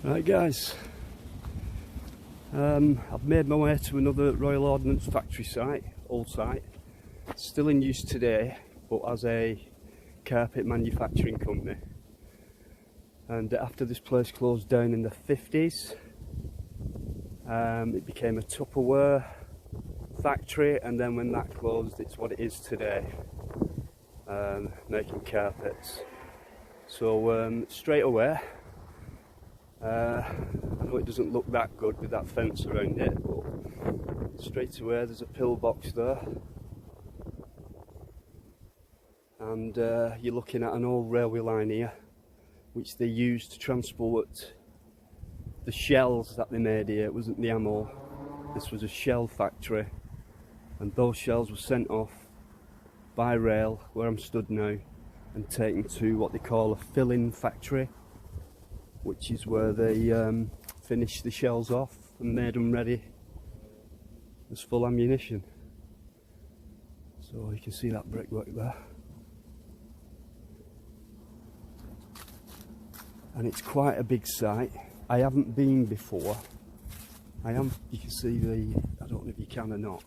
Right guys, I've made my way to another Royal Ordnance factory site, old site, still in use today but as a carpet manufacturing company. And after this place closed down in the 50s, it became a Tupperware factory, and then when that closed it's what it is today, making carpets. So straight away, I know it doesn't look that good with that fence around it, but straight away there's a pillbox there, and you're looking at an old railway line here which they used to transport the shells that they made here. It wasn't the ammo, this was a shell factory, and those shells were sent off by rail where I'm stood now and taken to what they call a filling factory, which is where they finished the shells off and made them ready as full ammunition. So you can see that brickwork there, and it's quite a big site. I haven't been before. You can see I don't know if you can or not,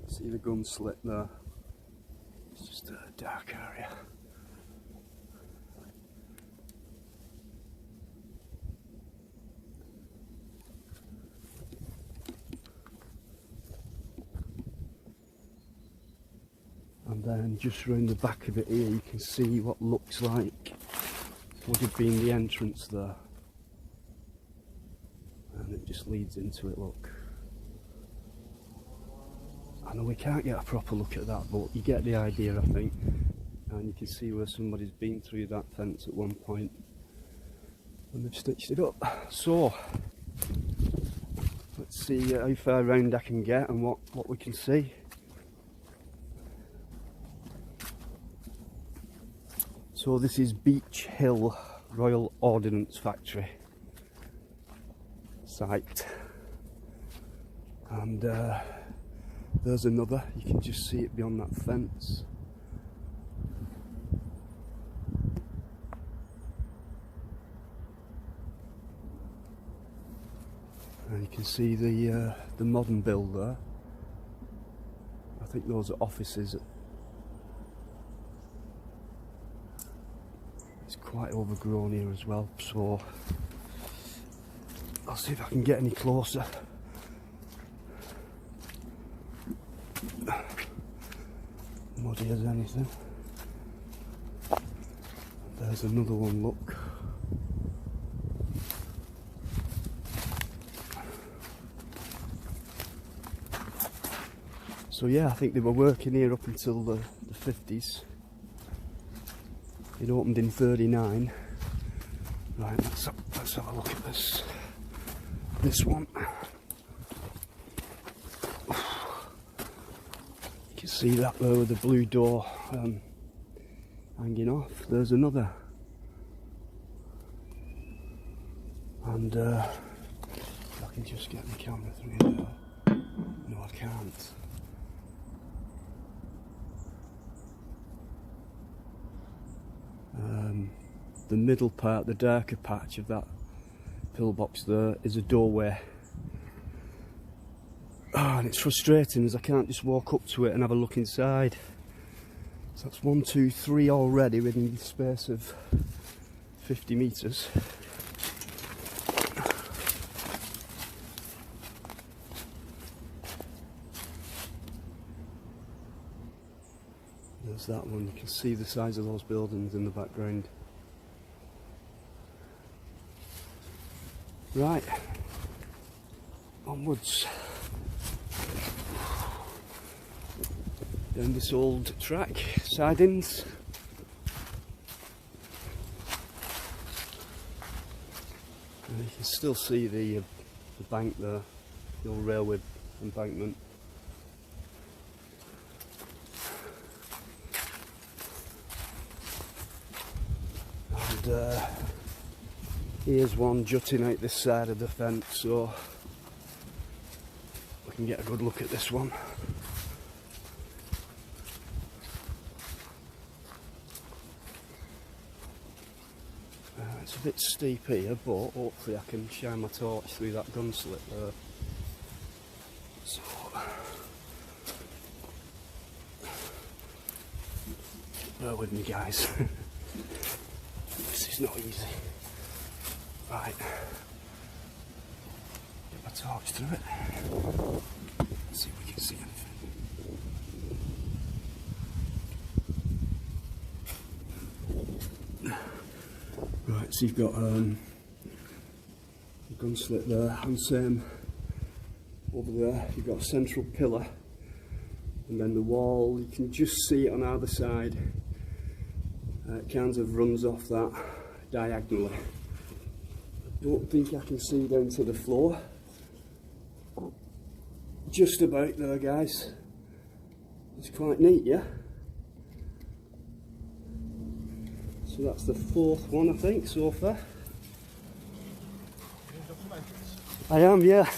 see the gun slit there. It's just a dark area. And then just round the back of it here you can see what looks like would have been the entrance there. And it just leads into it, look. I know we can't get a proper look at that, but you get the idea, I think. And you can see where somebody's been through that fence at one point and they've stitched it up. So let's see how far round I can get and what we can see. So this is Beech Hill Royal Ordnance factory site, and there's another, you can just see it beyond that fence. And you can see the modern build there. I think those are offices. It's quite overgrown here as well, so I'll see if I can get any closer. Muddy as anything. There's another one, look. So yeah, I think they were working here up until the 50s. It opened in 39. Right, let's have a look at this one. You can see that there with the blue door hanging off. There's another. And if I can just get the camera through there. No, I can't. The middle part, the darker patch of that pillbox there, is a doorway. And it's frustrating as I can't just walk up to it and have a look inside. So that's 1, 2, 3 already within the space of 50 metres. There's that one, you can see the size of those buildings in the background. Right, onwards. Down this old track, sidings. And you can still see the bank there, the old railway embankment. And here's one jutting out this side of the fence, so we can get a good look at this one. It's a bit steep here, but hopefully I can shine my torch through that gun slit there. So, bear with me, guys. This is not easy. Right, get my torch through it. Let's see if we can see anything. Right, so you've got the gun slit there, and same over there. You've got a central pillar, and then the wall. You can just see it on either side. It kind of runs off that diagonally. Don't think I can see down to the floor. Just about there, guys. It's quite neat, yeah? So that's the fourth one, I think, so far. I am, yeah.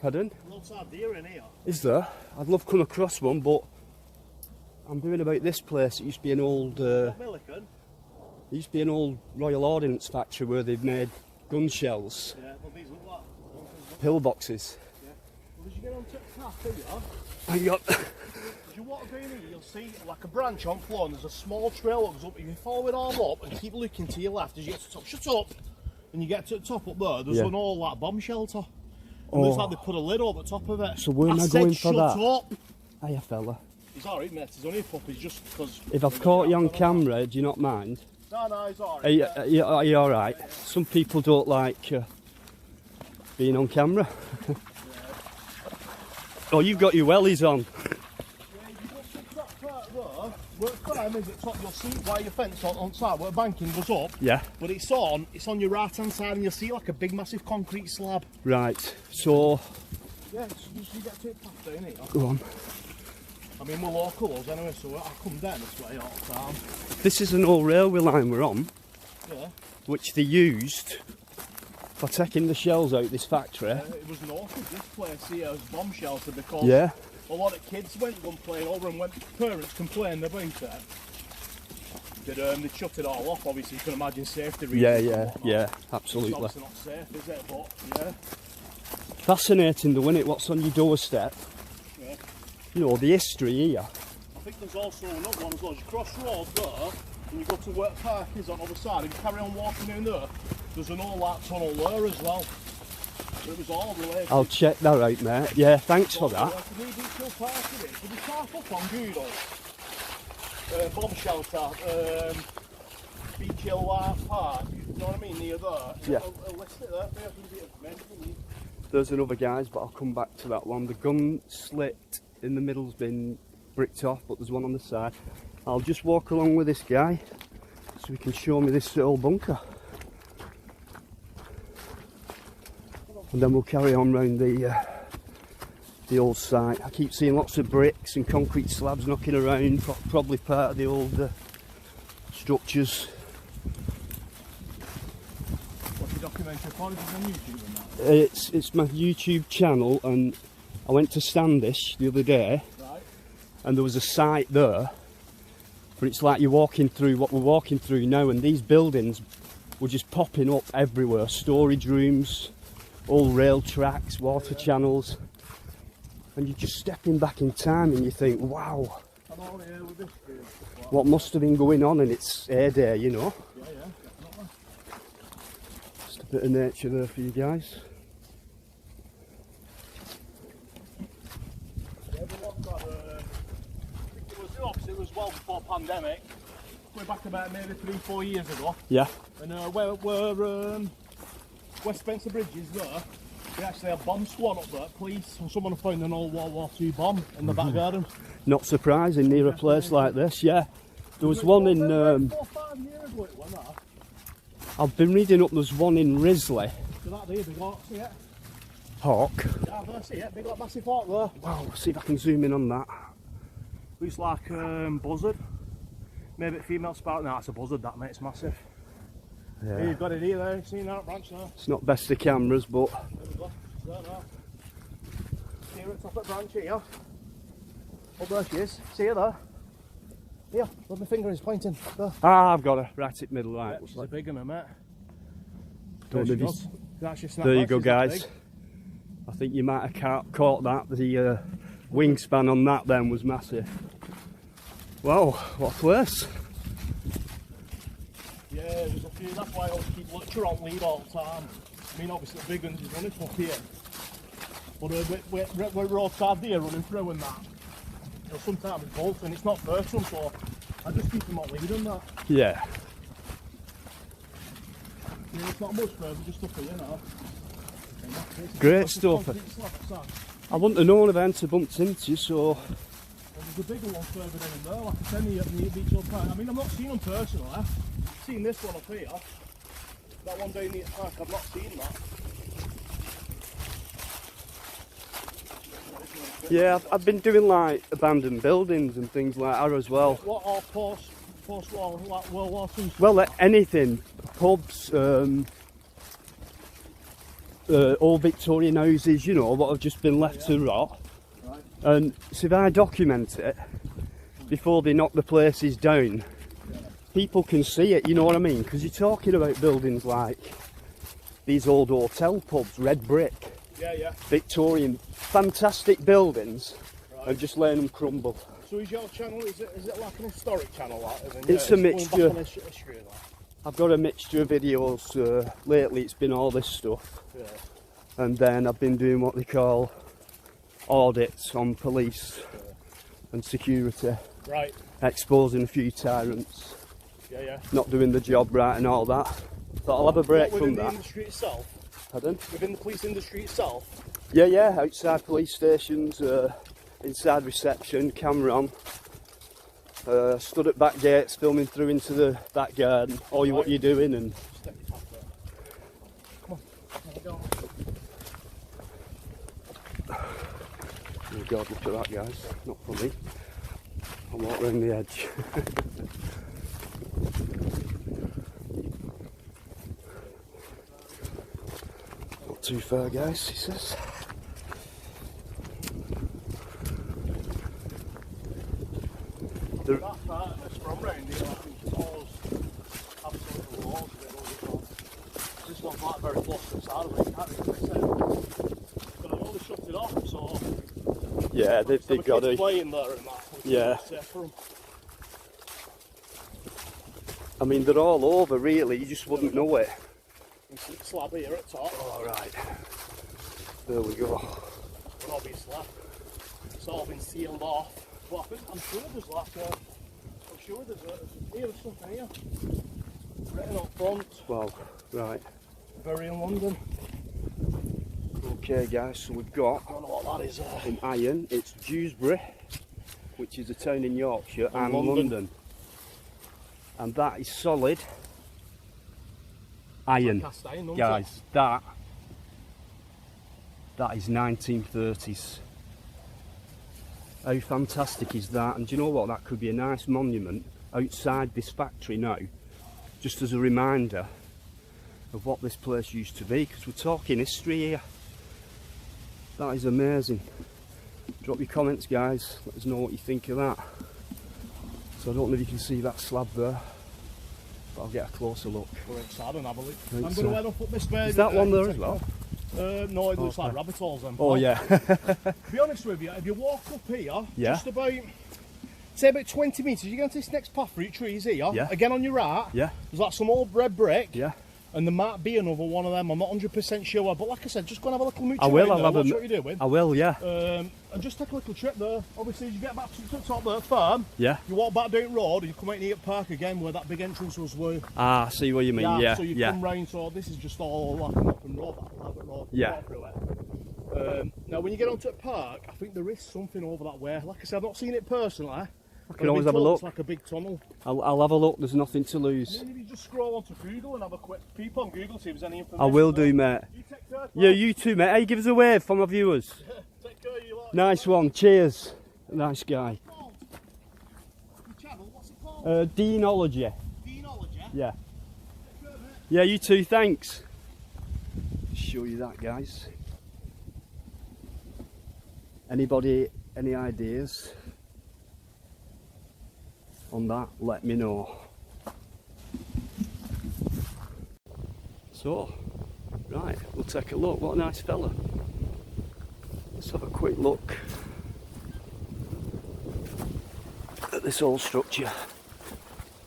Pardon? Lots of deer in here. Is there? I'd love to come across one, but I'm doing about this place. It used to be an old... It used to be an old Royal Ordinance factory where they've made gun shells. Yeah, well these look like pillboxes. Yeah. Well, as you get onto the path here, And you got... as you walk down here, you'll see like a branch on floor, and there's a small trail that goes up. If you follow it all up and keep looking to your left as you get to the top, shut up! And you get to the top up there, there's an old like bomb shelter. And looks like they put a lid over the top of it. So where am I going for that? Shut up! Hiya, fella. He's alright, mate. He's only a puppy just because... If I've caught you on camera, do you not mind? No, he's alright. Are you alright? Yeah. Some people don't like being on camera. Yeah. Oh, you've got your wellies on. Yeah, you go to the top part there, where the climb is at top, you'll see where your fence on side, where the banking goes up. Yeah. But it's on your right hand side, and you'll see like a big massive concrete slab. Right, so... Yeah, you get to it past down here. Go on. I mean, we're locals anyway, so I come down this way all the time. This is an old railway line we're on, yeah, which they used for taking the shells out of this factory. It was noted, this place here as bomb shelter because a lot of kids went gun playing over, and when parents complained about it, they shut it all off. Obviously, you can imagine safety reasons. Yeah, absolutely. It's obviously not safe, is it? But yeah. Fascinating though, isn't it? What's on your doorstep? Yeah. You know, the history here. I think there's also another one as well. As you cross the road there, and you go to where the park is on the other side, and you carry on walking down there, there's an old like tunnel there as well. It was all related. I'll check that out, mate. Yeah, thanks for that. If you type up on Google, bomb shelter, Beech Park, you know what I mean, near there, yeah. I'll list it there. There's a bit of information. There's another, guys, but I'll come back to that one. The gun slit in the middle's been bricked off, but there's one on the side. I'll just walk along with this guy so he can show me this little bunker. And then we'll carry on round the old site. I keep seeing lots of bricks and concrete slabs knocking around, probably part of the old structures. What's the documentary for? Is it on YouTube and that? It's my YouTube channel, and I went to Standish the other day, right, and there was a site there, but it's like you're walking through what we're walking through now, and these buildings were just popping up everywhere. Storage rooms, old rail tracks, water channels, and you're just stepping back in time and you think, wow, what must have been going on in its heyday, you know? Yeah, definitely. Just a bit of nature there for you guys. It was well before pandemic. Way back about maybe 3-4 years ago. Yeah. And where West Spencer Bridge is there, we actually had a bomb squad up there, police, and someone found an old World War II bomb in the back garden. Not surprising near a place like this, yeah. There was one in... 4 or 5 years ago it was that. I've been reading up, there's one in Risley. So that there, big hawk, see it? Hawk? Yeah, I see it, big like massive hawk there. Wow, see if I can zoom in on that. Looks like buzzard. Maybe a female spout. No, it's a buzzard that, mate, it's massive. Yeah. Here, you've got it here, there, you've seen that branch there. It's not best of cameras, but... There we go, it's there now. See her at the top of the branch here. Up there she is, see her there. Here, where my finger is pointing. There. Ah, I've got her right in the middle, right. Yeah, she's a big one, mate. Don't There, know she goes. there you go, guys. I think you might have caught that. The wingspan on that then was massive. Wow, what a place. Yeah, there's a few. That's why I always keep looking on lead all the time. I mean, obviously the big ones is running up here. But we're roadside deer running through and that. You know, sometimes it's both and it's not first one, so I just keep them on lead and that. Yeah. Yeah, it's not much further, just up here now. Great stuff. I wouldn't have known events I bumped into you, so... Well, there's a bigger one further down there, like I said, near Beech Hill Park. I mean, I've not seen them personally. I've seen this one up here. That one down near the park, I've not seen that. Yeah, I've been doing like abandoned buildings and things like that as well. What are post-war, like World War II? Well, anything. Pubs, old Victorian houses, you know, what have just been left to rot. Right. And so if I document it before they knock the places down, people can see it, you know what I mean? Because you're talking about buildings like these old hotel pubs, red brick, Victorian, fantastic buildings, and just letting them crumble. So is your channel, is it like an historic channel? Like, It's a mixture. History, like? I've got a mixture of videos. Lately it's been all this stuff. Yeah. And then I've been doing what they call audits on police and security. Right. Exposing a few tyrants. Yeah. Not doing the job right and all that. Thought I'll have a break from within that. the industry itself? Pardon? Within the police industry itself? Yeah, outside police stations, inside reception, camera on. Stood at back gates, filming through into the back garden. What you're doing and... Come on, there we go. Oh God, look at that, guys. Not funny. I'll walk round the edge. Not too far, guys, he says. That part that's from round here, I think it's all absolutely walls of it all. This one's like very close to the side of it, you can't really say. But I've only shut it off, so... Yeah, they've got to... playing there and that. Yeah. For them. I mean, they're all over, really, you just wouldn't know it. You see the slab here at top. Alright. There we go. But obviously, it's all been sealed off. But I think, I'm sure there's like a... Here's something here. Written up front. Wow, right. Bury in London. Okay, guys, so we've got... I don't know what that is. In iron, it's Dewsbury, which is a town in Yorkshire, and London. And that is solid iron, Cast iron, guys. That is 1930s. How fantastic is that? And do you know what? That could be a nice monument outside this factory now, just as a reminder of what this place used to be, because we're talking history here. That is amazing. Drop your comments, guys. Let us know what you think of that. So I don't know if you can see that slab there, but I'll get a closer look. We're inside and have a look. Right, I'm going to head up this way. Is that one there as well? No, it looks like rabbit holes then. Oh yeah. To be honest with you, if you walk up here, just about, say about 20 metres, you go into this next path through trees here, again on your right, there's like some old red brick, and there might be another one of them, I'm not 100% sure, but like I said, just go and have a little mooch I will, I'll have what you're doing. I will, yeah. And just take a little trip there. Obviously, as you get back to the top there, firm, you walk back down the road, and you come out near the park again, where that big entrance was where... Ah, I see what you mean, yeah. So you come round, so this is just all like an open road, that private road. Through it. Now, when you get onto the park, I think there is something over that way. Like I said, I've not seen it personally. I can always have a look. It's like a big tunnel. I'll have a look, there's nothing to lose. Maybe you just scroll onto Google and have a quick peep on Google, see if there's any information. I will do, mate. You take care, yeah, you too, mate. Hey, give us a wave from our viewers. Take care, you lot. Nice one, cheers. Nice guy. Your channel, what's it called? Deanology. Deanology? Yeah. Take care, mate. Yeah, you too, thanks. Show you that, guys. Anybody, any ideas on that, let me know. So, right, we'll take a look. What a nice fella. Let's have a quick look at this old structure.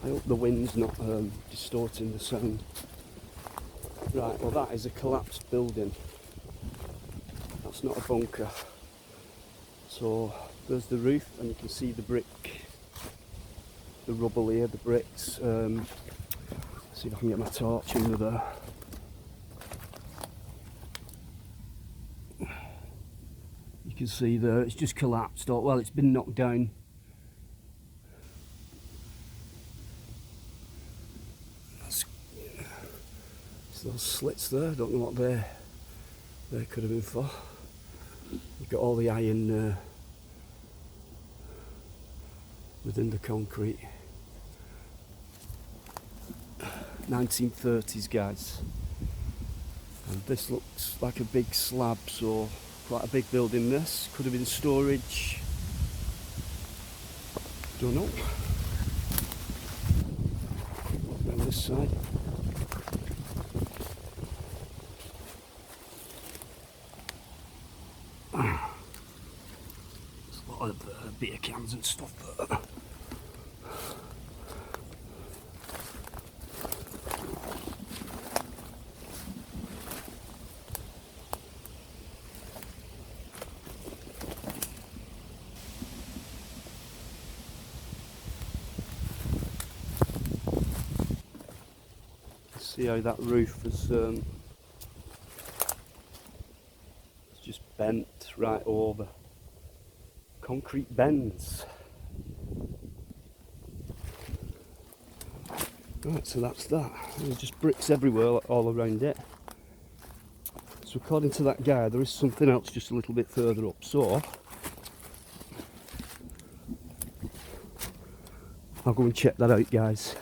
I hope the wind's not distorting the sound. Right, well that is a collapsed building. That's not a bunker. So there's the roof, and you can see the brick, the rubble here, the bricks. See if I can get my torch under there. You can see there, it's just collapsed. Or, well, it's been knocked down. Those slits there, I don't know what they could have been for. You've got all the iron within the concrete. 1930s, guys. And this looks like a big slab, so quite a big building this. Could have been storage. Don't know. On this side. There's a lot of beer cans and stuff there. See how that roof is it's just bent right over. Concrete bends. Right, so that's that. There's just bricks everywhere all around it. So according to that guy, there is something else just a little bit further up. So I'll go and check that out, guys.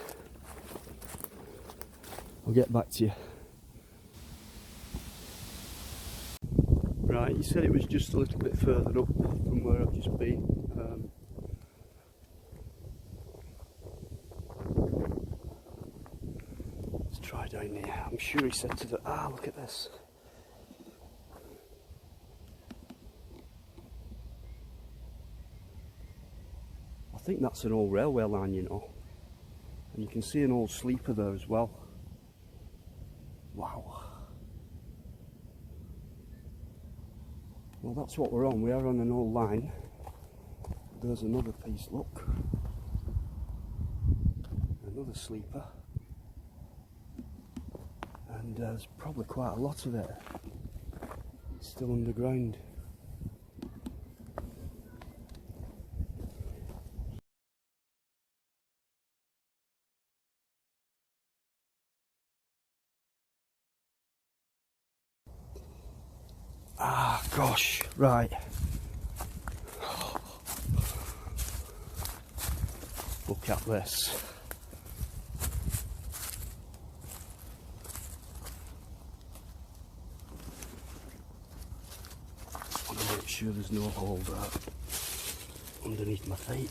I'll get back to you. Right, you said it was just a little bit further up from where I've just been. Let's try down here. I'm sure he said to the... Ah, look at this. I think that's an old railway line, you know. And you can see an old sleeper there as well. Wow. Well, that's what we're on. We are on an old line. There's another piece, look. Another sleeper. And there's probably quite a lot of it. It's still underground. Ah, gosh, right. Look at this. I want to make sure there's no hole there underneath my feet.